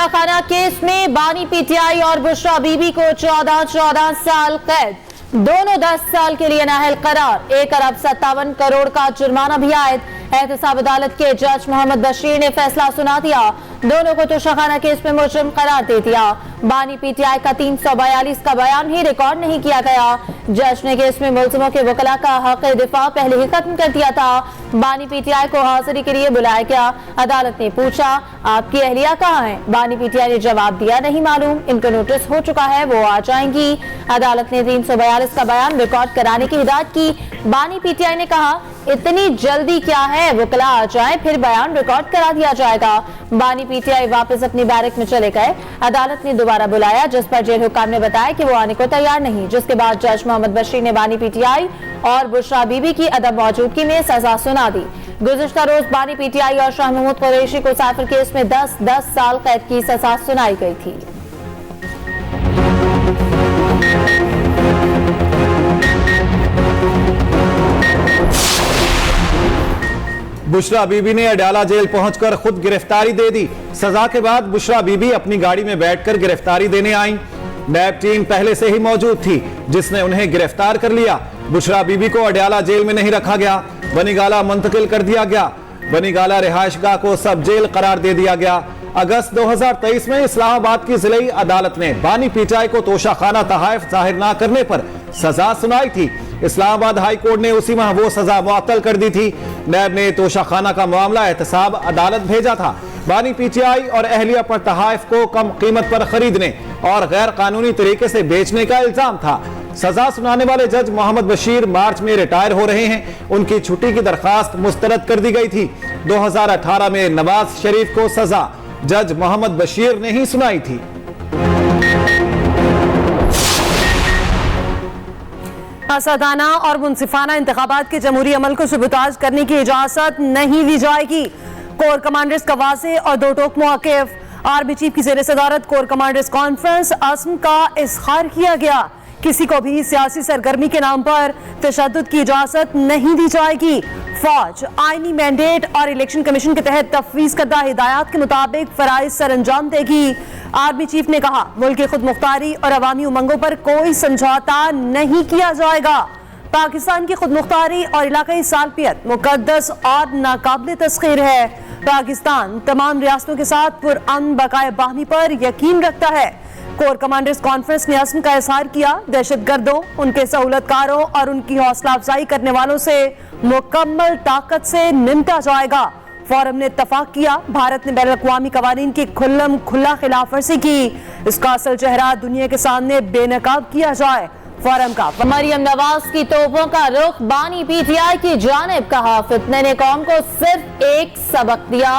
Toshakhana case में बानी PTI और बुशरा बीबी को 14 साल कैद, दोनों 10 साल के लिए नाअहल करार, 1 अरब 57 करोड़ का जुर्माना भी आयद। एहतसाब अदालत के जज मोहम्मद बशीर ने फैसला सुना दिया, दोनों को तोशाखाना केस में मुजरिम करार दे दिया। बानी पीटीआई का 342 का बयान ही रिकॉर्ड नहीं किया गया। जज ने केस में मुलजिमों के वकला का हक दिफा पहले ही खत्म कर दिया था। बानी पीटीआई को हाजिरी के लिए बुलाया गया। अदालत ने पूछा, आपकी अहलिया कहाँ है? बानी पीटीआई ने जवाब दिया, नहीं मालूम, इनको नोटिस हो चुका है, वो आ जाएंगी। अदालत ने 342 का बयान रिकॉर्ड कराने की हिदायत की। बानी पीटीआई ने कहा, इतनी जल्दी क्या है, वकला आ जाए फिर बयान रिकॉर्ड करा दिया जाएगा। बानी पीटीआई वापस अपनी बैरक में चले गए। अदालत ने दोबारा बुलाया, जिस पर जेल हुक्काम ने बताया कि वो आने को तैयार नहीं, जिसके बाद जज मोहम्मद बशीर ने बानी पीटीआई और बुशरा बीबी की अदब मौजूदगी में सजा सुना दी। गुज़िश्ता रोज बानी पीटीआई और शाह महमूद कुरैशी को साइफर केस में 10 साल कैद की सजा सुनाई गई थी। बुशरा बीबी ने अडयाला जेल पहुंचकर खुद गिरफ्तारी दे दी। सजा के बाद बुशरा बीबी अपनी गाड़ी में बैठकर गिरफ्तारी देने आई। नैब टीम पहले से ही मौजूद थी, जिसने उन्हें गिरफ्तार कर लिया। बुशरा बीबी को अडयाला जेल में नहीं रखा गया, बनीगाला मुंतकिल कर दिया गया। बनीगाला रिहायशगाह को सब जेल करार दे दिया गया। अगस्त 2023 में इस्लामाबाद की जिले अदालत ने बानी पीटीआई को तोशाखाना तहाइफ जाहिर न करने पर सजा सुनाई थी। इस्लामाबाद हाई कोर्ट ने उसी माह वो सजा मुअत्तल कर दी थी। नैब ने तोशाखाना का मामला एहतसाब अदालत भेजा था। बानी पीटीआई और अहलिया पर तहाइफ को कम कीमत पर खरीदने और गैर कानूनी तरीके से बेचने का इल्जाम था। सजा सुनाने वाले जज मोहम्मद बशीर मार्च में रिटायर हो रहे हैं। उनकी छुट्टी की दरखास्त मुस्तरद कर दी गई थी। 2018 में नवाज शरीफ को सजा जज मोहम्मद बशीर ने ही सुनाई थी। आसादाना और मुनसिफाना इंतखाबात के जमहूरी अमल को सबूताज करने की इजाजत नहीं दी जाएगी। कोर कमांडर्स का वाज़े और 2 टोक मौक़िफ़। आर्मी चीफ की ज़ेर सदारत कोर कमांडर्स कॉन्फ्रेंस अज़्म का इज़हार किया गया। किसी को भी सियासी सरगर्मी के नाम पर तशद्दुद की इजाजत नहीं दी जाएगी। फौज आईनी मैंडेट और इलेक्शन कमीशन के तहत तफवीज़ करदा हिदायत के मुताबिक फराइज सर अंजाम देगी। आर्मी चीफ ने कहा, मुल्क की खुद मुख्तारी और अवामी उमंगों पर कोई समझौता नहीं किया जाएगा। पाकिस्तान की खुद मुख्तारी और इलाकाई सालपियत मुकद्दस और नाकाबिल तस्खीर है। पाकिस्तान तमाम रियासतों के साथ पुरअमन बकाए बाहमी पर यकीन रखता है। कोर कमांडर्स कॉन्फ्रेंस ने अज़्म का इज़हार किया, दहशतगर्दों, उनके सहूलतकारों और उनकी हौसला अफजाई करने वालों से मुकम्मल ताकत से निमटा जाएगा। फोरम ने इत्तफाक किया, भारत ने बैनुल-अक़वामी कवानीन की खुल्लम खुल्ला खिलाफ वर्जी की, इसका असल चेहरा दुनिया के सामने बेनकाब किया जाए। फोरम का मरियम नवाज की तोपों का रुख बानी पीटीआई की जानिब, कहा, फितने ने कौम को सिर्फ एक सबक दिया,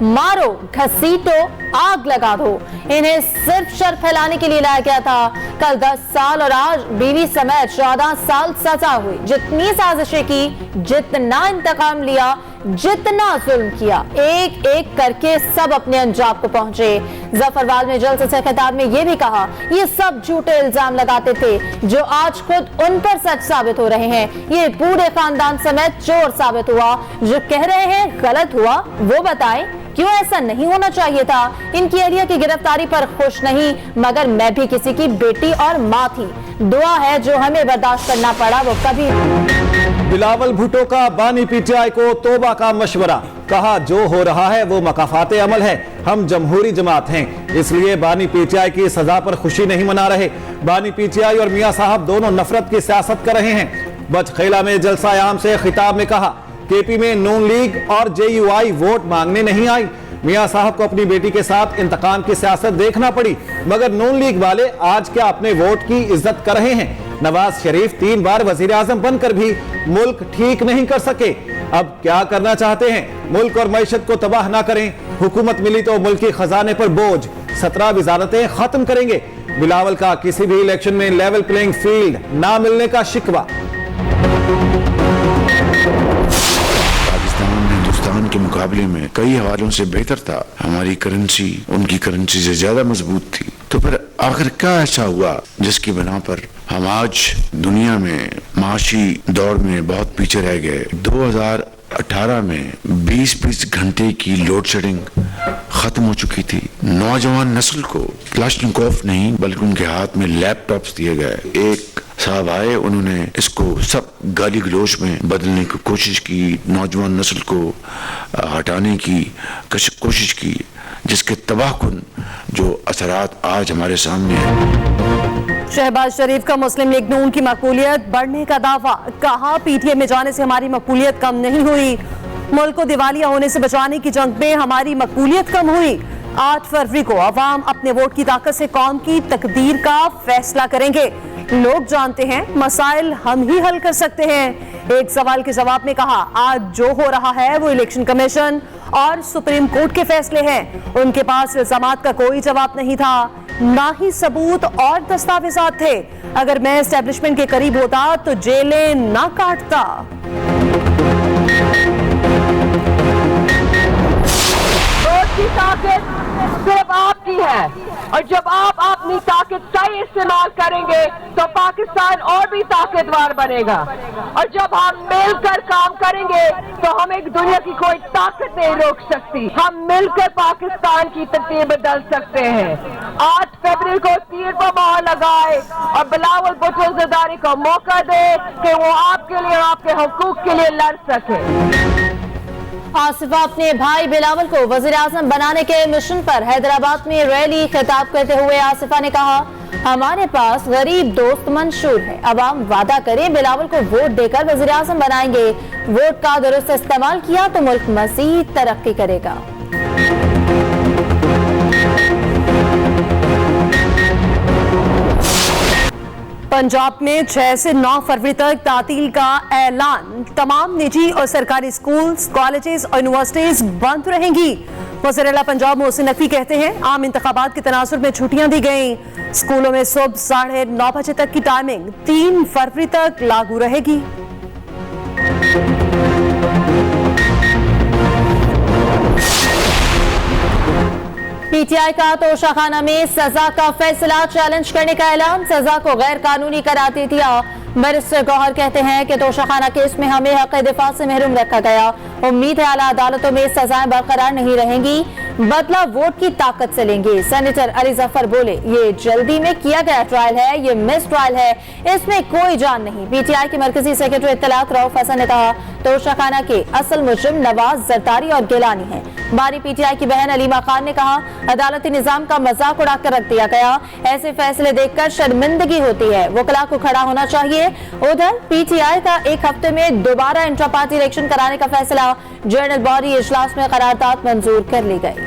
मारो, घसीटो, आग लगा दो। इन्हें सिर्फ शर फैलाने के लिए लाया गया था। कल 10 साल और आज बीवी समेत 14 साल सजा हुई। जितनी साजिशें की, जितना इंतकाम लिया, जितना जुल्म किया, एक एक करके सब अपने अंजाम को पहुंचे। जफरवाल ने जलसे से खिताब में यह भी कहा, ये सब झूठे इल्जाम लगाते थे जो आज खुद उन पर सच साबित हो रहे हैं। ये पूरे खानदान समेत चोर साबित हुआ। जो कह रहे हैं गलत हुआ, वो बताएं क्यों ऐसा नहीं होना चाहिए था। इनकी अहलिया की गिरफ्तारी पर खुश नहीं, मगर मैं भी किसी की बेटी और माँ थी। दुआ है जो हमें बर्दाश्त करना पड़ा वो कभी। बिलावल भुट्टो का बानी पीटीआई को तौबा का मशवरा, कहा, जो हो रहा है वो मकाफाते अमल है। हम जमहूरी जमात हैं, इसलिए बानी पीटीआई की सजा पर खुशी नहीं मना रहे। बानी पीटीआई और मियां साहब दोनों नफरत की सियासत कर रहे हैं। बचखेला में जलसा आम से खिताब में कहा, केपी में नून लीग और जेयूआई वोट मांगने नहीं आई। मियां साहब को अपनी बेटी के साथ इंतकाम की सियासत देखना पड़ी, मगर नून लीग वाले आज क्या अपने वोट की इज्जत कर रहे हैं। नवाज शरीफ 3 बार वजीर आजम बनकर भी मुल्क ठीक नहीं कर सके। अब क्या करना चाहते हैं? मुल्क और मईशत को तबाह ना करें। हुकूमत मिली तो मुल्क के खजाने पर बोझ, 17 वजारतें खत्म करेंगे। बिलावल का किसी भी इलेक्शन में लेवल प्लेइंग फील्ड ना मिलने का शिकवा। हिंदुस्तान के मुकाबले में कई हवालों से बेहतर था। हमारी करेंसी उनकी करेंसी से ज्यादा मजबूत थी। तो फिर आखिर क्या ऐसा हुआ जिसकी बिना पर हम आज दुनिया में माशी दौड़ में बहुत पीछे रह गए। 2018 में 20 घंटे की लोड शेडिंग खत्म हो चुकी थी। नौजवान नस्ल को क्लाशनिकोव नहीं बल्कि उनके हाथ में लैपटॉप्स दिए गए। एक साहब आए, उन्होंने इसको सब गाली गलौज में बदलने की कोशिश की, नौजवान नस्ल को हटाने की कोशिश की, जिसके तबाहकुन जो असरात आज हमारे सामने है। शहबाज शरीफ का मुस्लिम लीग नून की मकबूलियत बढ़ने का दावा। कहा पीटीआई में जाने से हमारी मकबूलियत कम नहीं हुई, मुल्क को दिवालिया होने से बचाने की जंग में हमारी मकबूलियत कम हुई। 8 फरवरी को अवाम अपने वोट की ताकत से कौम की तकदीर का फैसला करेंगे। लोग जानते हैं मसाइल हम ही हल कर सकते हैं। एक सवाल के जवाब में कहा, आज जो हो रहा है वो इलेक्शन कमीशन और सुप्रीम कोर्ट के फैसले हैं। उनके पास इल्जामात का कोई जवाब नहीं था, ना ही सबूत और दस्तावेजात थे। अगर मैं एस्टेब्लिशमेंट के करीब होता तो जेलें ना काटता। वोट की ताकत सिर्फ आपकी है, और जब आप अपनी ताकत सही इस्तेमाल करेंगे तो पाकिस्तान और भी ताकतवर बनेगा। और जब हम मिलकर काम करेंगे तो हम एक दुनिया की कोई ताकत नहीं रोक सकती। हम मिलकर पाकिस्तान की तकदीर बदल सकते हैं। 8 फरवरी को तीर पर मोहर लगाए और बिलावल भुट्टो ज़रदारी को मौका दे कि वो आपके लिए और आपके हुकूक के लिए लड़ सके। आसिफा अपने भाई बिलावल को वज़ीर-ए-आज़म बनाने के मिशन पर हैदराबाद में रैली खिताब करते हुए आसिफा ने कहा, हमारे पास गरीब दोस्त मंशूर है। अब हम वादा करें बिलावल को वोट देकर वज़ीर-ए-आज़म बनाएंगे। वोट का दुरुस्त इस्तेमाल किया तो मुल्क मज़ीद तरक्की करेगा। पंजाब में 6 से 9 फरवरी तक तातील का ऐलान। तमाम निजी और सरकारी स्कूल्स, कॉलेजेस और यूनिवर्सिटीज बंद रहेंगी। वज़ीर आला पंजाब मोहसिन नकवी कहते हैं, आम इंतखाबात के तनासुर में छुट्टियां दी गई। स्कूलों में सुबह 9:30 बजे तक की टाइमिंग 3 फरवरी तक लागू रहेगी। पीटीआई का तोशाखाना में सजा का फैसला चैलेंज करने का ऐलान। सजा को गैर कानूनी करार दे दिया। बैरिस्टर गौहर कहते हैं कि तोशाखाना केस में हमें हक दिफा से महरूम रखा गया। उम्मीद है आला अदालतों में सजाएं बरकरार नहीं रहेंगी, बदला वोट की ताकत से लेंगे। सेनेटर अली जफर बोले, ये जल्दी में किया गया ट्रायल है, ये मिस ट्रायल है, इसमें कोई जान नहीं। पीटीआई के मरकजी सेक्रेटरी इत्तलात रऊफ हसन ने कहा, तोशाखाना के असल मुजरिम नवाज जरदारी और गिलानी है। बानी पीटीआई की बहन अलीमा खान ने कहा, अदालती निजाम का मजाक उड़ाकर रख दिया गया। ऐसे फैसले देखकर शर्मिंदगी होती है, वकला को खड़ा होना चाहिए। उधर पीटीआई का एक हफ्ते में दोबारा इंट्रा पार्टी इलेक्शन कराने का फैसला। जनरल बॉडी इजलास में करारदाद मंजूर कर ली गई।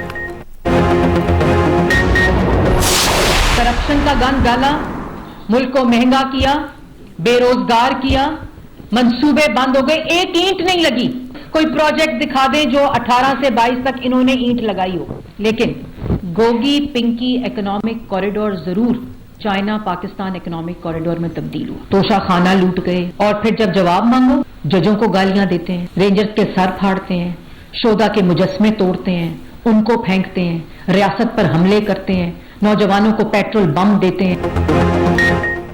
करप्शन का गंद डाला, मुल्क को महंगा किया, बेरोजगार किया, मंसूबे बंद हो गए, एक ईंट नहीं लगी। कोई प्रोजेक्ट दिखा दे जो 18 से 22 तक इन्होंने ईंट लगाई हो। लेकिन गोगी पिंकी इकोनॉमिक कॉरिडोर जरूर चाइना पाकिस्तान इकोनॉमिक कॉरिडोर में तब्दील हुआ। तोशाखाना लूट गए और फिर जब जवाब मांगो जजों को गालियां देते हैं, रेंजर्स के सर फाड़ते हैं, शोधा के मुजस्मे तोड़ते हैं, उनको फेंकते हैं, रियासत पर हमले करते हैं, नौजवानों को पेट्रोल बम देते हैं।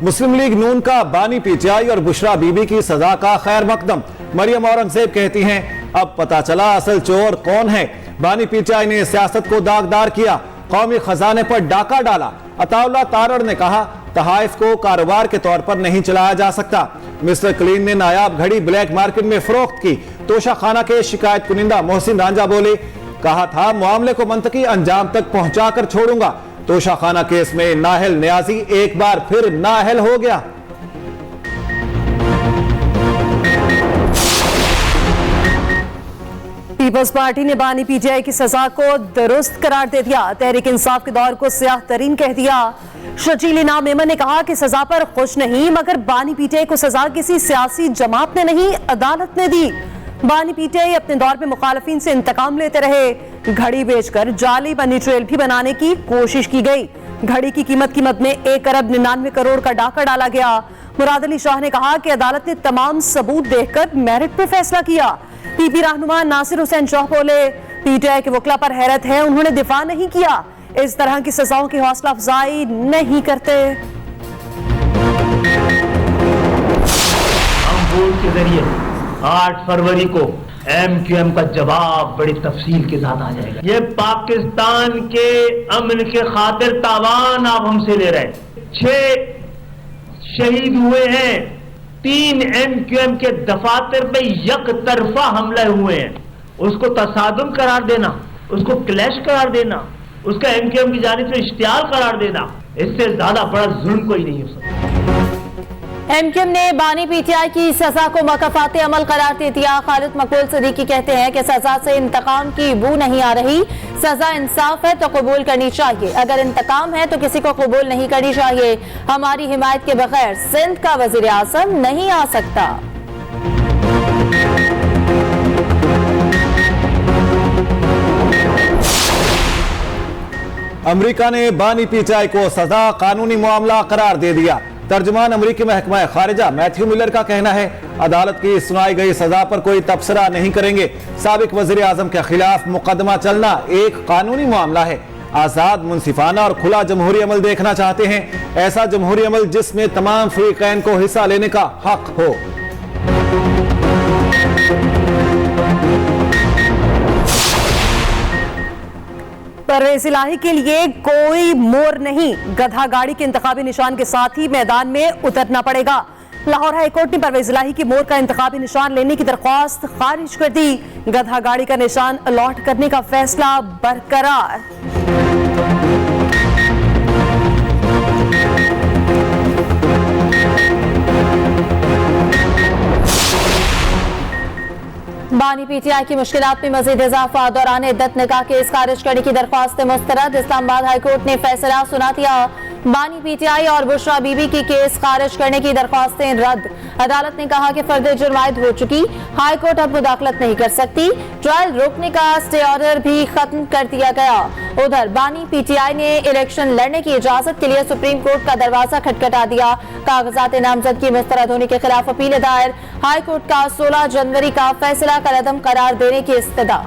मुस्लिम लीग नून का बानी पीटीआई और बुशरा बीबी की सजा का खैर मकदम। मरियम औरंगजेब कहती हैं, अब पता चला असल चोर कौन है। बानी पीटीआई ने सियासत को दागदार किया, कौमी खजाने पर डाका डाला। अताउल्लाह तारड़ ने कहा, तहाइफ को कारोबार के तौर पर नहीं चलाया जा सकता। मिस्टर क्लीन ने नायाब घड़ी ब्लैक मार्केट में फरोख्त की। तोशाखाना के शिकायत कुनिंदा मोहसिन रांझा बोले, कहा था मामले को मंतकी अंजाम तक पहुंचाकर छोड़ूंगा। तोशाखाना केस में नाहल न्याजी एक बार फिर नाहल हो गया। पीपल्स पार्टी ने बानी पीटीआई की सजा को दुरुस्त करार दे दिया। तहरीक इंसाफ के दौर को स्याह तरीन कह दिया। शर्जील इनाम मेमन ने कहा कि सजा पर खुश नहीं, मगर बानी पीटीआई को सजा किसी सियासी जमात ने नहीं, अदालत ने दी। बानी पीटीआई अपने दौर पे मुखालफिन से इंतकाम लेते रहे। घड़ी बेचकर जाली बनी ट्रेल भी बनाने की कोशिश की गई। घड़ी की कीमत में 1 अरब 99 करोड़ का डाका डाला गया। मुराद अली शाह ने कहा कि अदालत ने तमाम सबूत देखकर मेरिट पे फैसला किया। पीपी रहनुमा नासिर हुसैन शाह बोले, पीटीआई के वकला पर हैरत है, उन्होंने दिफा नहीं किया, इस तरह की सजाओं की हौसला अफजाई नहीं करते। हम बोर्ड के जरिए 8 फरवरी को MQM का जवाब बड़ी तफसील के साथ आ जाएगा। ये पाकिस्तान के अमन के खातिर तावान आप हमसे ले रहे हैं। 6 शहीद हुए हैं, 3 MQM के दफातर पे यकतरफा हमले हुए हैं। उसको तसादुम करार देना, उसको क्लैश करार देना, उसका MQM की जानिब से इश्तियाल करार देना, इससे ज्यादा बड़ा जुल्म कोई नहीं हो सकता। MQM ने बानी PTI की सजा को मकफाते अमल करार दे दिया। खालिद मकबूल सिद्दीकी कहते हैं कि सजा से इंतकाम की बू नहीं आ रही, सजा इंसाफ है तो कबूल करनी चाहिए, अगर इंतकाम है तो किसी को कबूल नहीं करनी चाहिए। हमारी हिमायत के बगैर सिंध का वजीर आजम नहीं आ सकता। अमेरिका ने बानी PTI को सजा कानूनी मामला करार दे दिया। तर्जुमान अमरीकी महकमा खारिजा मैथ्यू मिलर का कहना है, अदालत की सुनाई गई सजा पर कोई तबसरा नहीं करेंगे। साबिक वजीर आजम के खिलाफ मुकदमा चलना एक कानूनी मामला है। आजाद, मुंसिफाना और खुला जमहूरी अमल देखना चाहते हैं, ऐसा जमहूरी अमल जिसमें तमाम फरीकैन को हिस्सा लेने का हक हो। परवेज इलाही के लिए कोई मोर नहीं, गधा गाड़ी के इंतखाबी निशान के साथ ही मैदान में उतरना पड़ेगा। लाहौर हाईकोर्ट ने परवेज इलाही की मोर का इंतखाबी निशान लेने की दरख्वास्त खारिज कर दी। गधा गाड़ी का निशान अलॉट करने का फैसला बरकरार। बानी PTI की मुश्किलात में मजीद इजाफा, दौरान इद्दत निकाह केस खारिज करने की दरख्वास्त मुस्तरद। इस्लामाबाद हाईकोर्ट ने फैसला सुना दिया। बानी PTI और बुशरा बीबी की केस खारिज करने की दरख्वास्तें रद्द। अदालत ने कहा कि फर्द जुर्म आयद हो चुकी, हाईकोर्ट अब मुदाखलत नहीं कर सकती। ट्रायल रोकने का स्टे ऑर्डर भी खत्म कर दिया गया। उधर बानी PTI ने इलेक्शन लड़ने की इजाजत के लिए सुप्रीम कोर्ट का दरवाजा खटखटा दिया। कागजात नामजदगी मुस्तरद होने के खिलाफ अपील दायर। हाईकोर्ट का 16 जनवरी का फैसला कलअदम करार देने की इस्तदा।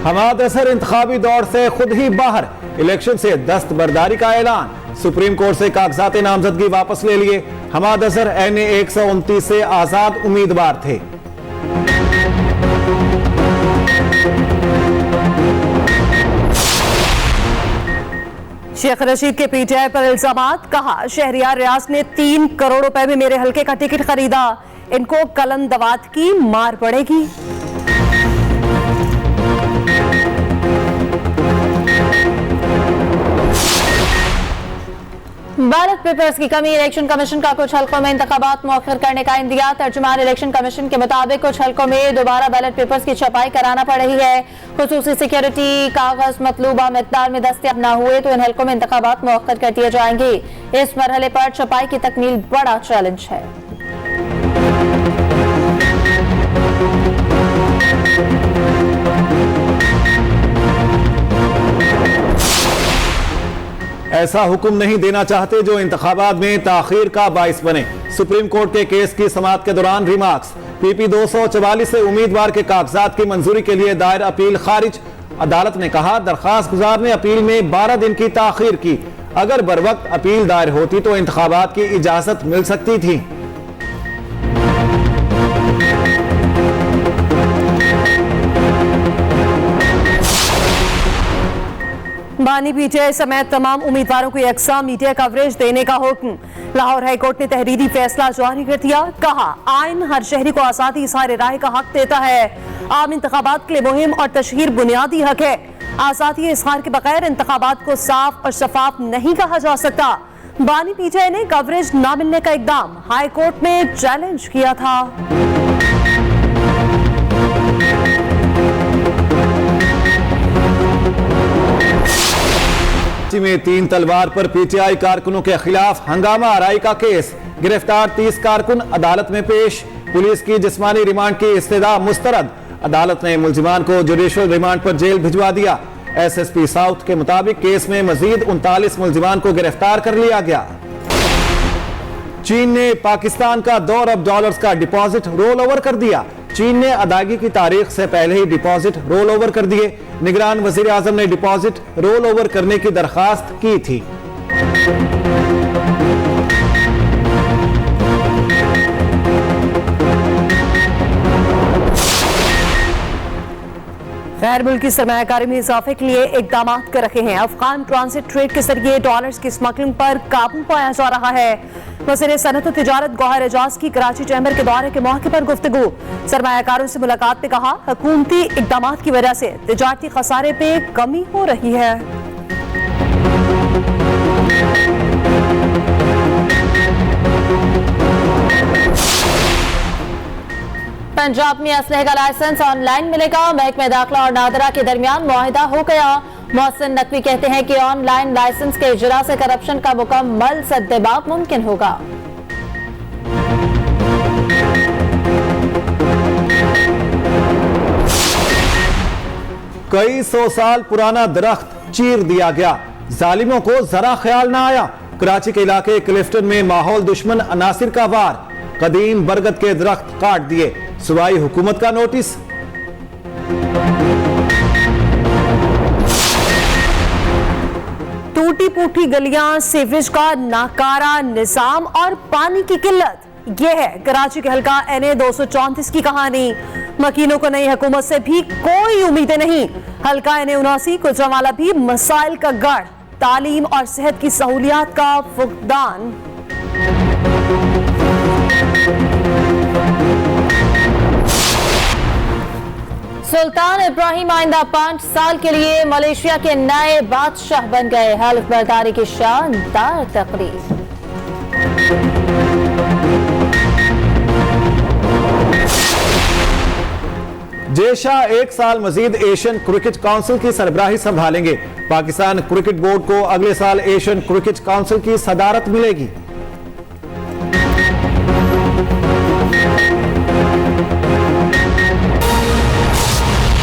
हमाद असर इंतखाबी दौर से खुद ही बाहर, इलेक्शन से दस्तबरदारी का ऐलान। सुप्रीम कोर्ट से कागजात नामजदगी वापस ले लिए। हमाद असर NA 129 से आजाद उम्मीदवार थे। शेख रशीद के PTI पर इल्जामात, कहा शहरियार रियाज ने 3 करोड़ रुपए में मेरे हल्के का टिकट खरीदा, इनको कलंदवात की मार पड़ेगी। बैलेट पेपर्स की कमी, इलेक्शन कमीशन का कुछ हलकों में इंतखाबात मौखर करने का इंदिया। तर्जुमान इलेक्शन कमीशन के मुताबिक कुछ हलकों में दोबारा बैलेट पेपर्स की छपाई कराना पड़ रही है। खुसूसी सिक्योरिटी कागज मतलूबा मिकदार में दस्तयाब न हुए तो इन हलकों में इंतखाबात मौखर कर दिए जाएंगे। इस मरहले पर छपाई की तकमील बड़ा चैलेंज है। ऐसा हुक्म नहीं देना चाहते जो इंतखाबात में ताखीर का बाइस बने। सुप्रीम कोर्ट के केस की समाअत के दौरान रिमार्क्स। PP 244 से उम्मीदवार के कागजात की मंजूरी के लिए दायर अपील खारिज। अदालत ने कहा, दरखास्त गुजार ने अपील में 12 दिन की ताखीर की। अगर बर वक्त अपील दायर होती तो इंतखाबात की इजाजत मिल सकती थी। बानी PTI समेत तमाम उम्मीदवारों को यकसा मीडिया कवरेज देने का हुक्म। लाहौर हाईकोर्ट ने तहरीरी फैसला जारी कर दिया। कहा, आइन हर शहरी को आजादी इज़हार राय का हक देता है। आम इंतखाबात के लिए मुहिम और तशहीर बुनियादी हक है। आजादी इज़हार के बगैर इंतखाबात को साफ और शफाफ नहीं कहा जा सकता। बानी PTI ने कवरेज न मिलने का इकदाम हाईकोर्ट में चैलेंज किया था। में 3 तलवार पर PTI कारकुनों के खिलाफ हंगामा आराई का केस। गिरफ्तार 30 कारकुन अदालत में पेश। पुलिस की जिस्मानी रिमांड की इस्तदा मुस्तरद। अदालत ने मुलजिमान को जुडिशल रिमांड पर जेल भिजवा दिया। SSP साउथ के मुताबिक केस में मजीद 39 मुलजिमान को गिरफ्तार कर लिया गया। चीन ने पाकिस्तान का $2 अरब का डिपॉजिट रोल ओवर कर दिया। चीन ने अदायगी की तारीख से पहले ही डिपॉजिट रोल ओवर कर दिए। निगरान वजीर आजम ने डिपॉजिट रोल ओवर करने की दरखास्त की थी। गैर मुल्की सरमायाकारी में इजाफे के लिए इकदाम कर रखे हैं। अफगान ट्रांसिट ट्रेड के जरिए डॉलर्स की स्मगलिंग पर काबू पाया जा रहा है। वज़ीर सनअत और तिजारत गौहर एजाज की कराची चैम्बर के दौरे के मौके पर गुफ्तगू। सरमायाकारों से मुलाकात में कहा, हुकूमती इकदाम की वजह से तिजारती खसारे पे कमी हो रही है। पंजाब में असलहे का लाइसेंस ऑनलाइन मिलेगा। महकमे दाखिला और नादरा के दरमियान मुआहिदा हो गया। मोहसिन नकवी कहते हैं कि ऑनलाइन लाइसेंस के इजरा से करप्शन का मुकम्मल सद्देबाब मुमकिन होगा। कई 100 साल पुराना दरख्त चीर दिया गया, जालिमों को जरा ख्याल ना आया। कराची के इलाके क्लिफ्टन में माहौल दुश्मन अनासिर का वार, कदीम बरगद के दरख्त काट दिए, सूबाई हुकूमत का नोटिस। टूटी फूटी गलियां, सीवरेज का नाकारा निजाम और पानी की किल्लत, यह है कराची के हल्का NA 234 की कहानी। मकीनों को नई हुकूमत से भी कोई उम्मीदें नहीं। हल्का NA 79 गुजरांवाला भी मसाइल का गढ़, तालीम और सेहत की सहूलियात का फुकदान। सुल्तान इब्राहिम आइंदा 5 साल के लिए मलेशिया के नए बादशाह बन गए। हल्फ बर्दारी की शानदार तकरीर। जेशा 1 साल मजीद एशियन क्रिकेट काउंसिल की सरबराही संभालेंगे। पाकिस्तान क्रिकेट बोर्ड को अगले साल एशियन क्रिकेट काउंसिल की सदारत मिलेगी।